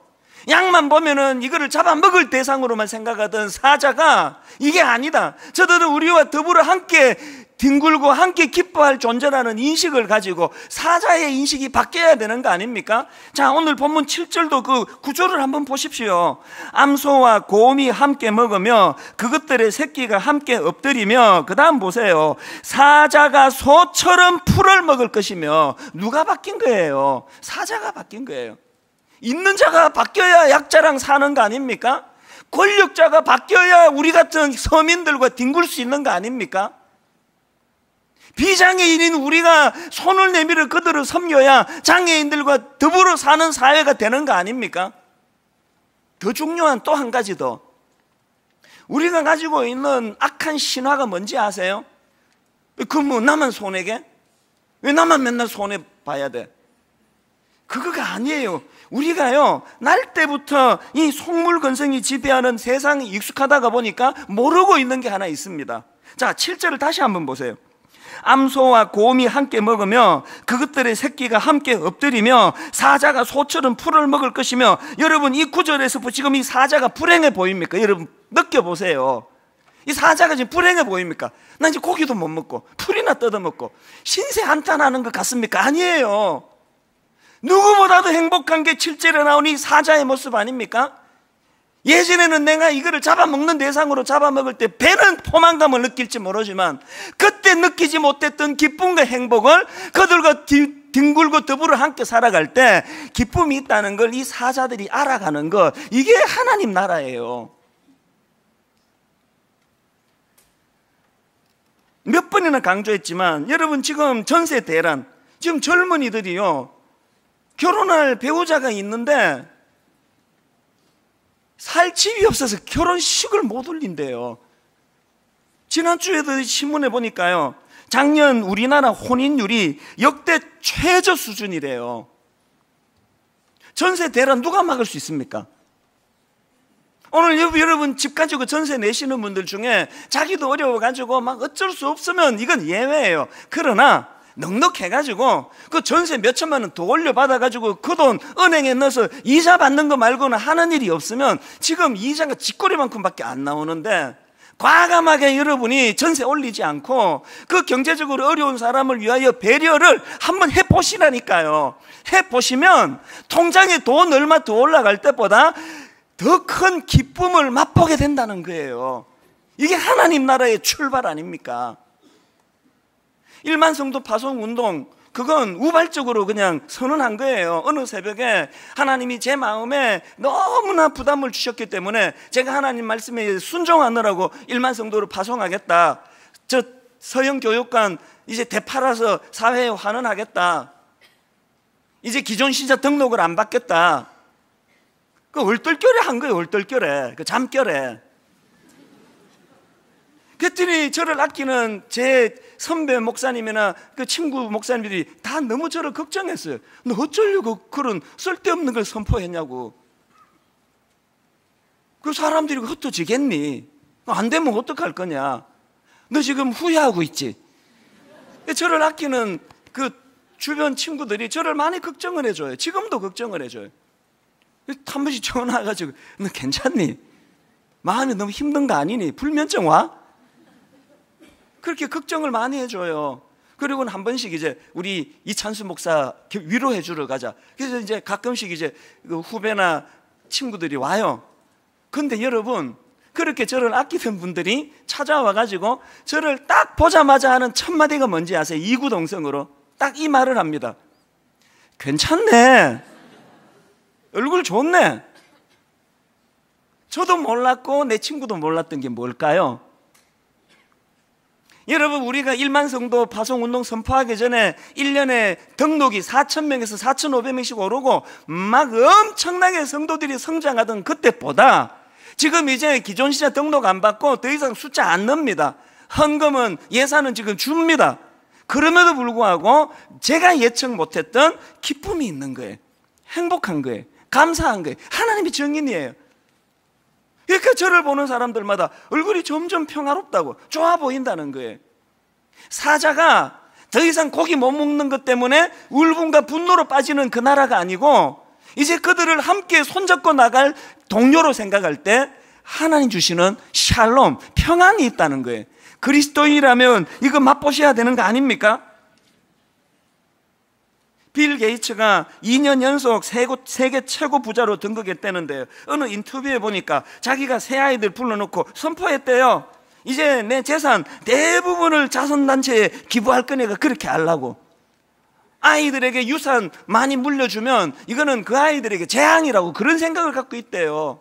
[SPEAKER 1] 양만 보면은 이거를 잡아먹을 대상으로만 생각하던 사자가 이게 아니다, 저들은 우리와 더불어 함께 뒹굴고 함께 기뻐할 존재라는 인식을 가지고 사자의 인식이 바뀌어야 되는 거 아닙니까? 자, 오늘 본문 7절도 그 구조를 한번 보십시오. 암소와 곰이 함께 먹으며 그것들의 새끼가 함께 엎드리며, 그 다음 보세요. 사자가 소처럼 풀을 먹을 것이며. 누가 바뀐 거예요? 사자가 바뀐 거예요. 있는 자가 바뀌어야 약자랑 사는 거 아닙니까? 권력자가 바뀌어야 우리 같은 서민들과 뒹굴 수 있는 거 아닙니까? 비장애인인 우리가 손을 내밀어 그들을 섬겨야 장애인들과 더불어 사는 사회가 되는 거 아닙니까? 더 중요한 또 한 가지 더, 우리가 가지고 있는 악한 신화가 뭔지 아세요? 그 뭐 나만 손해게? 왜 나만 맨날 손해봐야 돼? 그거가 아니에요. 우리가요, 날 때부터 이 속물건성이 지배하는 세상에 익숙하다가 보니까 모르고 있는 게 하나 있습니다. 자, 7절을 다시 한번 보세요. 암소와 곰이 함께 먹으며 그것들의 새끼가 함께 엎드리며 사자가 소처럼 풀을 먹을 것이며. 여러분, 이 구절에서 지금 이 사자가 불행해 보입니까? 여러분 느껴보세요. 이 사자가 지금 불행해 보입니까? 나 이제 고기도 못 먹고 풀이나 뜯어먹고 신세 한탄하는 것 같습니까? 아니에요. 누구보다도 행복한 게 7절에 나온 이 사자의 모습 아닙니까? 예전에는 내가 이거를 잡아먹는 대상으로 잡아먹을 때 배는 포만감을 느낄지 모르지만 그때 느끼지 못했던 기쁨과 행복을 그들과 뒹굴고 더불어 함께 살아갈 때 기쁨이 있다는 걸 이 사자들이 알아가는 것, 이게 하나님 나라예요. 몇 번이나 강조했지만 여러분, 지금 전세 대란, 지금 젊은이들이요, 결혼할 배우자가 있는데 살 집이 없어서 결혼식을 못 올린대요. 지난주에도 신문에 보니까요, 작년 우리나라 혼인율이 역대 최저 수준이래요. 전세 대란 누가 막을 수 있습니까? 오늘 여러분 집 가지고 전세 내시는 분들 중에 자기도 어려워가지고 막 어쩔 수 없으면 이건 예외예요. 그러나 넉넉해가지고 그 전세 몇 천만 원 더 올려받아가지고 그 돈 은행에 넣어서 이자 받는 거 말고는 하는 일이 없으면 지금 이자가 쥐꼬리만큼밖에 안 나오는데, 과감하게 여러분이 전세 올리지 않고 그 경제적으로 어려운 사람을 위하여 배려를 한번 해보시라니까요. 해보시면 통장에 돈 얼마 더 올라갈 때보다 더 큰 기쁨을 맛보게 된다는 거예요. 이게 하나님 나라의 출발 아닙니까? 1만 성도 파송 운동, 그건 우발적으로 그냥 선언한 거예요. 어느 새벽에 하나님이 제 마음에 너무나 부담을 주셨기 때문에 제가 하나님 말씀에 순종하느라고 1만 성도를 파송하겠다. 저 서영교육관 이제 되팔아서 사회에 환원하겠다. 이제 기존 신자 등록을 안 받겠다. 그 얼떨결에 한 거예요. 얼떨결에, 그 잠결에. 그랬더니 저를 아끼는 제 선배 목사님이나 그 친구 목사님들이 다 너무 저를 걱정했어요. 너 어쩌려고 그런 쓸데없는 걸 선포했냐고. 그 사람들이 흩어지겠니? 안 되면 어떡할 거냐? 너 지금 후회하고 있지? 저를 아끼는 그 주변 친구들이 저를 많이 걱정을 해줘요. 지금도 걱정을 해줘요. 한 번씩 전화가지고 너 괜찮니? 마음이 너무 힘든 거 아니니? 불면증 와? 그렇게 걱정을 많이 해줘요. 그리고는 한 번씩 이제 우리 이찬수 목사 위로해 주러 가자. 그래서 이제 가끔씩 이제 그 후배나 친구들이 와요. 근데 여러분, 그렇게 저를 아끼던 분들이 찾아와가지고 저를 딱 보자마자 하는 첫 마디가 뭔지 아세요? 이구동성으로 딱 이 말을 합니다. 괜찮네. 얼굴 좋네. 저도 몰랐고 내 친구도 몰랐던 게 뭘까요? 여러분, 우리가 1만 성도 파송운동 선포하기 전에 1년에 등록이 4,000명에서 4,500명씩 오르고 막 엄청나게 성도들이 성장하던 그때보다 지금 이제 기존 신자 등록 안 받고 더 이상 숫자 안 넣습니다. 헌금은, 예산은 지금 줍니다. 그럼에도 불구하고 제가 예측 못했던 기쁨이 있는 거예요. 행복한 거예요. 감사한 거예요. 하나님이 증인이에요. 그러니까 저를 보는 사람들마다 얼굴이 점점 평화롭다고, 좋아 보인다는 거예요. 사자가 더 이상 고기 못 먹는 것 때문에 울분과 분노로 빠지는 그 나라가 아니고 이제 그들을 함께 손잡고 나갈 동료로 생각할 때 하나님 주시는 샬롬, 평안이 있다는 거예요. 그리스도인이라면 이거 맛보셔야 되는 거 아닙니까? 빌 게이츠가 2년 연속 세계 최고 부자로 등극했다는데요, 어느 인터뷰에 보니까 자기가 새 아이들 불러놓고 선포했대요. 이제 내 재산 대부분을 자선단체에 기부할 거니까 그렇게 하려고. 아이들에게 유산 많이 물려주면 이거는 그 아이들에게 재앙이라고, 그런 생각을 갖고 있대요.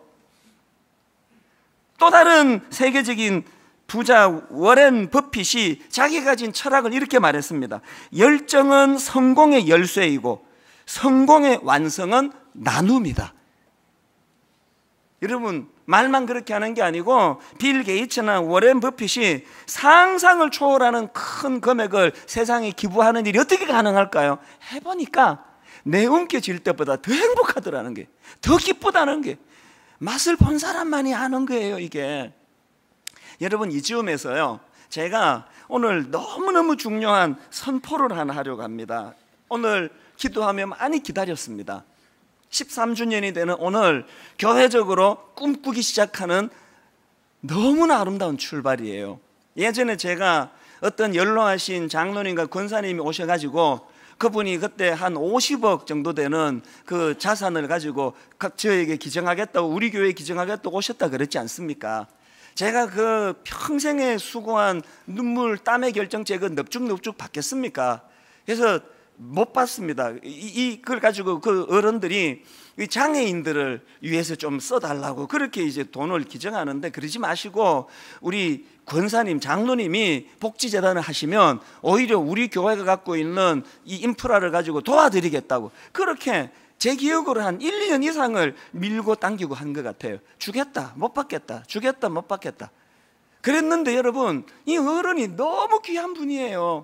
[SPEAKER 1] 또 다른 세계적인 부자 워렌 버핏이 자기가 가진 철학을 이렇게 말했습니다. 열정은 성공의 열쇠이고 성공의 완성은 나눔이다. 여러분, 말만 그렇게 하는 게 아니고 빌 게이츠나 워렌 버핏이 상상을 초월하는 큰 금액을 세상에 기부하는 일이 어떻게 가능할까요? 해보니까 내 움켜쥘 때보다 더 행복하더라는 게, 더 기쁘다는 게, 맛을 본 사람만이 아는 거예요, 이게. 여러분, 이즈음에서요, 제가 오늘 너무너무 중요한 선포를 하나 하려고 합니다. 오늘 기도하며 많이 기다렸습니다. 13주년이 되는 오늘 교회적으로 꿈꾸기 시작하는 너무나 아름다운 출발이에요. 예전에 제가 어떤 연로하신 장로님과 권사님이 오셔가지고 그분이 그때 한 50억 정도 되는 그 자산을 가지고 저에게 기증하겠다고, 우리 교회에 기증하겠다고 오셨다 그랬지 않습니까? 제가 그 평생에 수고한 눈물 땀의 결정체 그 넙죽넙죽 받겠습니까? 그래서 못 받습니다. 그걸 가지고 그 어른들이 장애인들을 위해서 좀 써달라고 그렇게 이제 돈을 기증하는데, 그러지 마시고 우리 권사님, 장로님이 복지재단을 하시면 오히려 우리 교회가 갖고 있는 이 인프라를 가지고 도와드리겠다고, 그렇게 제 기억으로 한 1, 2년 이상을 밀고 당기고 한 것 같아요. 주겠다, 못 받겠다, 주겠다, 못 받겠다 그랬는데, 여러분, 이 어른이 너무 귀한 분이에요.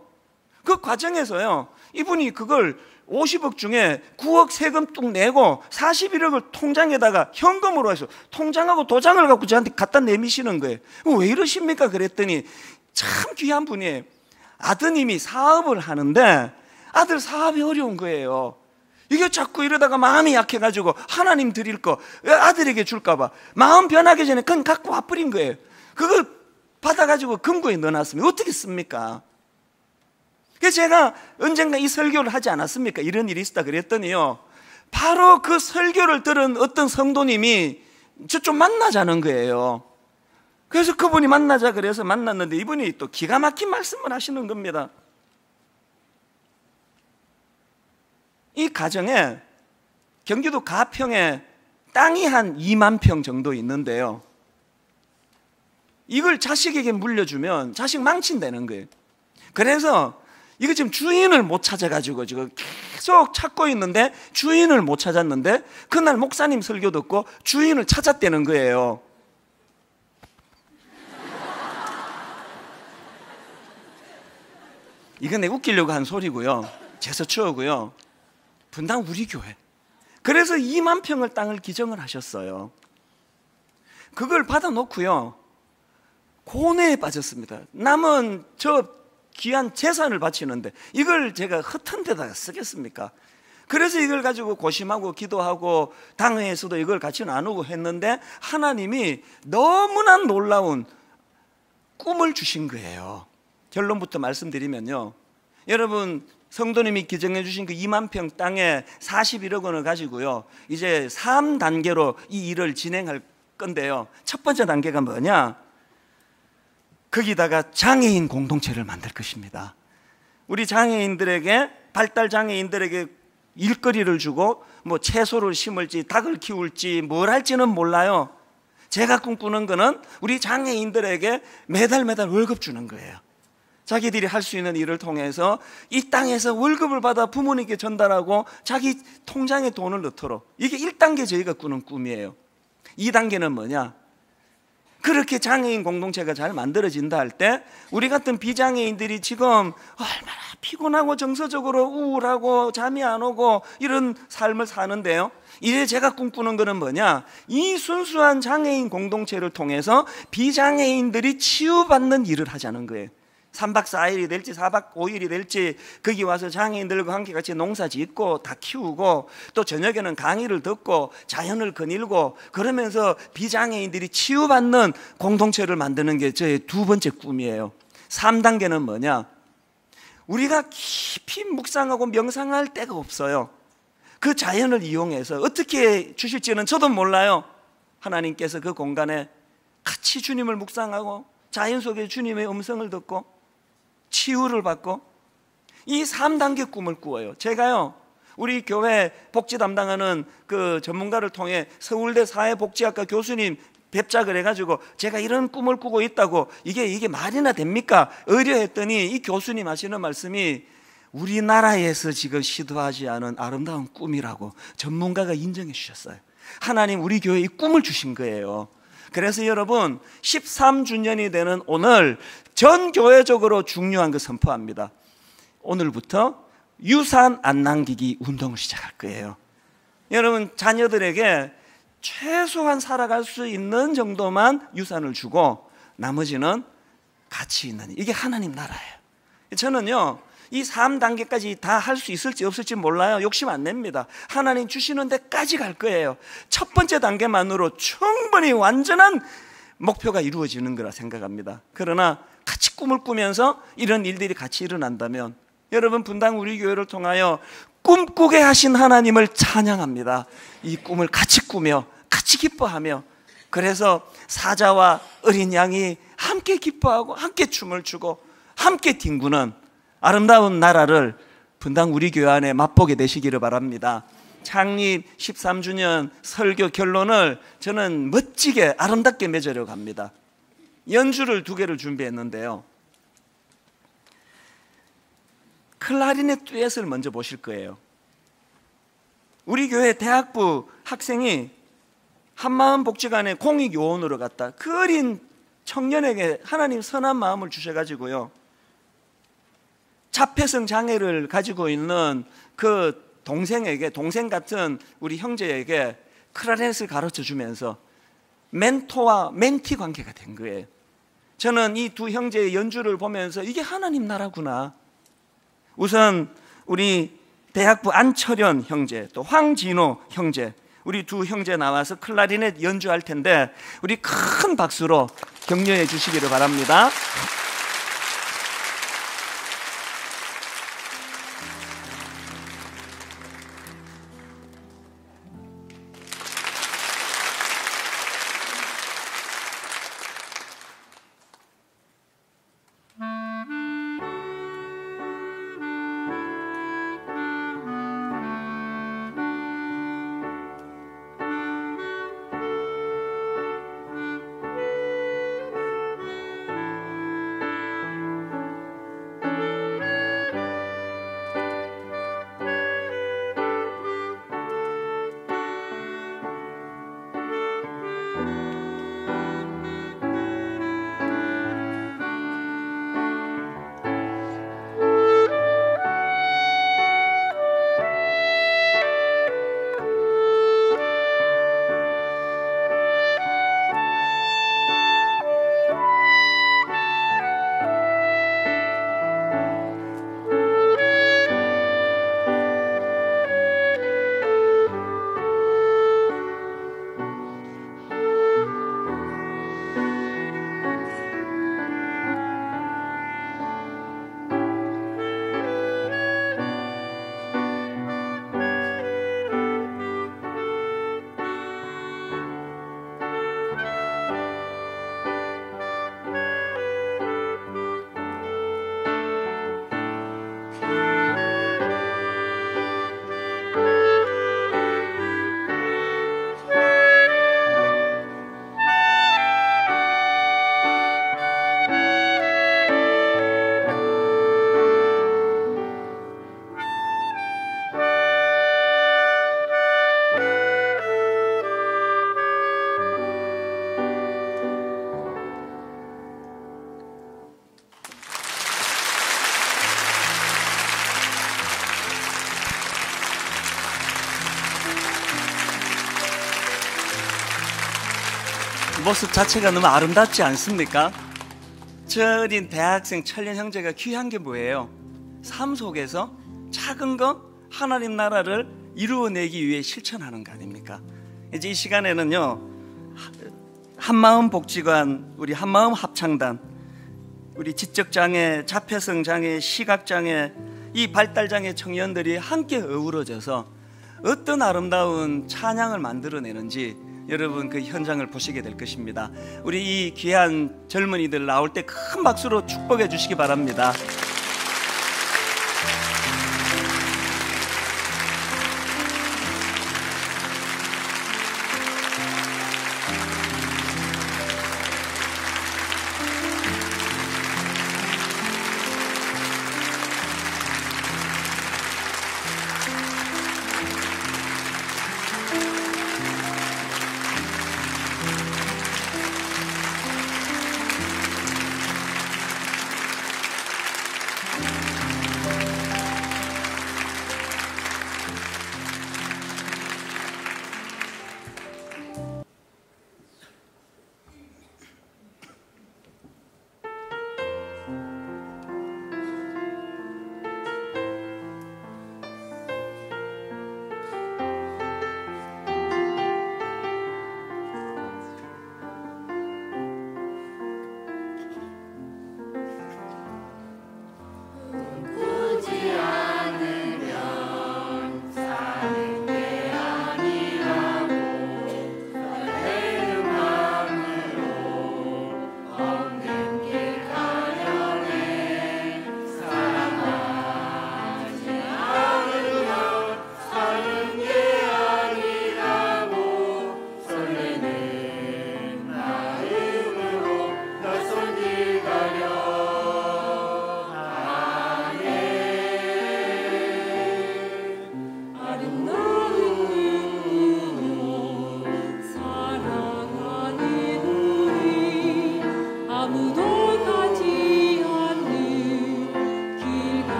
[SPEAKER 1] 그 과정에서요, 이분이 그걸 50억 중에 9억 세금 뚝 내고 41억을 통장에다가 현금으로 해서 통장하고 도장을 갖고 저한테 갖다 내미시는 거예요. 왜 이러십니까? 그랬더니 참 귀한 분이에요. 아드님이 사업을 하는데 아들 사업이 어려운 거예요. 이게 자꾸 이러다가 마음이 약해가지고 하나님 드릴 거 아들에게 줄까 봐 마음 변하기 전에 그건 갖고 와버린 거예요. 그거 받아가지고 금고에 넣어놨으면 어떻게 씁니까? 그래서 제가 언젠가 이 설교를 하지 않았습니까? 이런 일이 있었다 그랬더니요, 바로 그 설교를 들은 어떤 성도님이 저 좀 만나자는 거예요. 그래서 그분이 만나자 그래서 만났는데 이분이 또 기가 막힌 말씀을 하시는 겁니다. 이 가정에 경기도 가평에 땅이 한 2만 평 정도 있는데요, 이걸 자식에게 물려주면 자식 망친다는 거예요. 그래서 이거 지금 주인을 못 찾아가지고 지금 계속 찾고 있는데 주인을 못 찾았는데, 그날 목사님 설교 듣고 주인을 찾았다는 거예요. 이건 내가 웃기려고 한 소리고요, 제서치우고요, 분당 우리 교회. 그래서 2만 평을 땅을 기증을 하셨어요. 그걸 받아놓고요, 고뇌에 빠졌습니다. 남은 저 귀한 재산을 바치는데 이걸 제가 허튼 데다가 쓰겠습니까? 그래서 이걸 가지고 고심하고 기도하고 당회에서도 이걸 같이 나누고 했는데, 하나님이 너무나 놀라운 꿈을 주신 거예요. 결론부터 말씀드리면요, 여러분, 성도님이 기증해 주신 그 2만 평 땅에 41억 원을 가지고요, 이제 3단계로 이 일을 진행할 건데요, 첫 번째 단계가 뭐냐? 거기다가 장애인 공동체를 만들 것입니다. 우리 장애인들에게, 발달 장애인들에게 일거리를 주고 뭐 채소를 심을지 닭을 키울지 뭘 할지는 몰라요. 제가 꿈꾸는 거는 우리 장애인들에게 매달 월급 주는 거예요. 자기들이 할 수 있는 일을 통해서 이 땅에서 월급을 받아 부모님께 전달하고 자기 통장에 돈을 넣도록, 이게 1단계 저희가 꾸는 꿈이에요. 2단계는 뭐냐? 그렇게 장애인 공동체가 잘 만들어진다 할 때 우리 같은 비장애인들이 지금 얼마나 피곤하고 정서적으로 우울하고 잠이 안 오고 이런 삶을 사는데요, 이제 제가 꿈꾸는 거는 뭐냐? 이 순수한 장애인 공동체를 통해서 비장애인들이 치유받는 일을 하자는 거예요. 3박 4일이 될지 4박 5일이 될지 거기 와서 장애인들과 함께 같이 농사 짓고 다 키우고, 또 저녁에는 강의를 듣고 자연을 거닐고, 그러면서 비장애인들이 치유받는 공동체를 만드는 게 저의 두 번째 꿈이에요. 3단계는 뭐냐? 우리가 깊이 묵상하고 명상할 데가 없어요. 그 자연을 이용해서 어떻게 주실지는 저도 몰라요. 하나님께서 그 공간에 같이 주님을 묵상하고 자연 속에 주님의 음성을 듣고 치유를 받고, 이 3단계 꿈을 꾸어요. 제가요, 우리 교회 복지 담당하는 그 전문가를 통해 서울대 사회복지학과 교수님 뵙자 그래가지고 제가 이런 꿈을 꾸고 있다고, 이게 말이나 됩니까? 의뢰했더니 이 교수님 하시는 말씀이 우리나라에서 지금 시도하지 않은 아름다운 꿈이라고 전문가가 인정해 주셨어요. 하나님 우리 교회에 이 꿈을 주신 거예요. 그래서 여러분, 13주년이 되는 오늘 전 교회적으로 중요한 거 선포합니다. 오늘부터 유산 안 남기기 운동을 시작할 거예요. 여러분, 자녀들에게 최소한 살아갈 수 있는 정도만 유산을 주고 나머지는 같이 있는, 이게 하나님 나라예요. 저는요 이 3단계까지 다 할 수 있을지 없을지 몰라요. 욕심 안 냅니다. 하나님 주시는 데까지 갈 거예요. 첫 번째 단계만으로 충분히 완전한 목표가 이루어지는 거라 생각합니다. 그러나 같이 꿈을 꾸면서 이런 일들이 같이 일어난다면 여러분, 분당 우리 교회를 통하여 꿈꾸게 하신 하나님을 찬양합니다. 이 꿈을 같이 꾸며 같이 기뻐하며, 그래서 사자와 어린 양이 함께 기뻐하고 함께 춤을 추고 함께 뒹구는 아름다운 나라를 분당 우리 교회 안에 맛보게 되시기를 바랍니다. 창립 13주년 설교 결론을 저는 멋지게 아름답게 맺으려고 합니다. 연주를 2개를 준비했는데요, 클라리넷 듀엣을 먼저 보실 거예요. 우리 교회 대학부 학생이 한마음 복지관에 공익 요원으로 갔다. 그 어린 청년에게 하나님 선한 마음을 주셔가지고요, 자폐성 장애를 가지고 있는 그 동생에게, 동생 같은 우리 형제에게 클라리넷을 가르쳐 주면서 멘토와 멘티 관계가 된 거예요. 저는 이 두 형제의 연주를 보면서 이게 하나님 나라구나. 우선 우리 대학부 안철현 형제, 또 황진호 형제, 우리 두 형제 나와서 클라리넷 연주할 텐데 우리 큰 박수로 격려해 주시기를 바랍니다. 모습 자체가 너무 아름답지 않습니까? 저 어린 대학생 철년 형제가 귀한 게 뭐예요? 삶 속에서 작은 것 하나님 나라를 이루어내기 위해 실천하는 거 아닙니까? 이제 이 시간에는요, 한마음 복지관, 우리 한마음 합창단, 우리 지적장애, 자폐성 장애, 시각장애, 이 발달장애 청년들이 함께 어우러져서 어떤 아름다운 찬양을 만들어내는지 여러분 그 현장을 보시게 될 것입니다. 우리 이 귀한 젊은이들 나올 때 큰 박수로 축복해 주시기 바랍니다.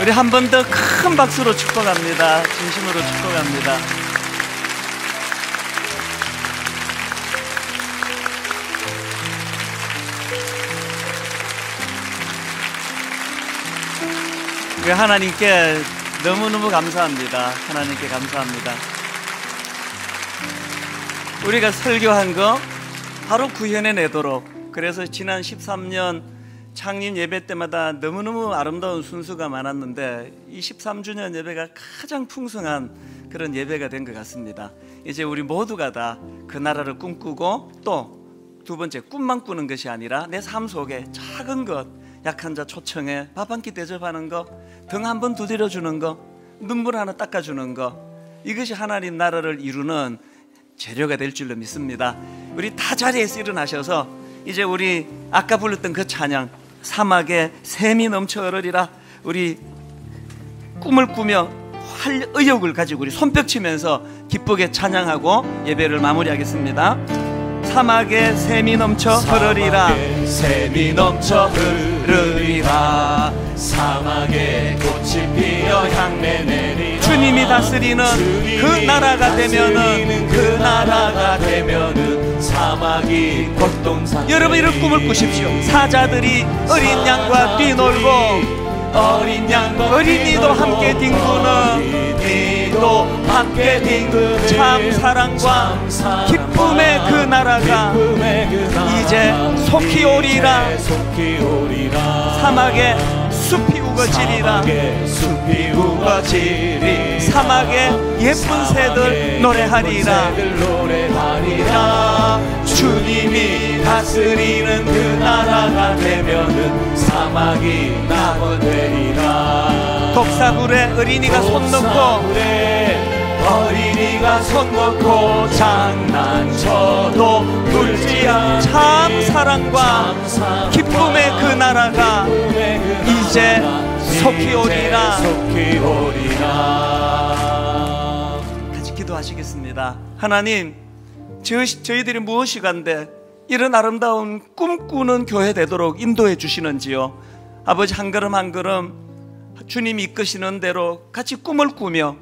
[SPEAKER 1] 우리 한 번 더 큰 박수로 축복합니다. 진심으로 축복합니다. 우리 하나님께 너무너무 감사합니다. 하나님께 감사합니다. 우리가 설교한 거 바로 구현해 내도록, 그래서 지난 13년 창립 예배 때마다 너무너무 아름다운 순서가 많았는데 이 13주년 예배가 가장 풍성한 그런 예배가 된 것 같습니다. 이제 우리 모두가 다 그 나라를 꿈꾸고, 또 두 번째, 꿈만 꾸는 것이 아니라 내 삶 속에 작은 것, 약한 자 초청해 밥 한 끼 대접하는 거, 등 한 번 두드려주는 거, 눈물 하나 닦아주는 거, 이것이 하나님 나라를 이루는 재료가 될 줄로 믿습니다. 우리 다 자리에서 일어나셔서 이제 우리 아까 불렀던 그 찬양, 사막에 샘이 넘쳐 흐르리라, 우리 꿈을 꾸며 의욕을 가지고 우리 손뼉 치면서 기쁘게 찬양하고 예배를 마무리하겠습니다. 사막에 샘이 넘쳐 흐르리라,
[SPEAKER 2] 샘이 넘쳐 흐르리라. 사막에 꽃이 피어 향내 내리라.
[SPEAKER 1] 주님이 다스리는 그 나라가 되면은,
[SPEAKER 2] 그 나라가 되면은 사막이 꽃동산.
[SPEAKER 1] 여러분 이런 꿈을 꾸십시오. 사자들이 어린 양과 뛰놀고, 어린이도 함께 뒹구는, 함께 뒹구는 참 사랑과 기쁨의 그 나라가 이제 속히 오리라. 사막에 숲이 우거지리라. 사막에 예쁜 새들 노래하리라.
[SPEAKER 2] 주님이 다스리는 그 나라가 되면은 사막이 낙원되리라.
[SPEAKER 1] 독사굴에 어린이가 손 넣고,
[SPEAKER 2] 어린이가 손 놓고 장난쳐도 울지 않는
[SPEAKER 1] 참 사랑과 기쁨의 그 나라가 이제 속히 오리라. 같이 기도하시겠습니다. 하나님, 저희들이 무엇이 간데 이런 아름다운 꿈꾸는 교회 되도록 인도해 주시는지요. 아버지, 한 걸음 한 걸음 주님이 이끄시는 대로 같이 꿈을 꾸며,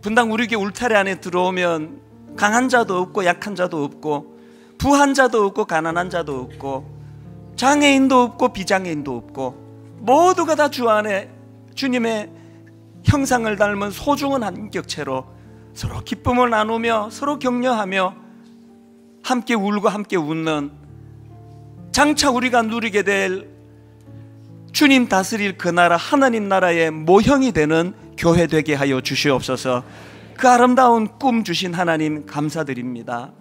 [SPEAKER 1] 분당 우리 교회 울타리 안에 들어오면 강한 자도 없고 약한 자도 없고, 부한 자도 없고 가난한 자도 없고, 장애인도 없고 비장애인도 없고, 모두가 다 주 안에 주님의 형상을 닮은 소중한 인격체로 서로 기쁨을 나누며 서로 격려하며 함께 울고 함께 웃는, 장차 우리가 누리게 될 주님 다스릴 그 나라, 하나님 나라의 모형이 되는 교회 되게 하여 주시옵소서. 그 아름다운 꿈 주신 하나님 감사드립니다.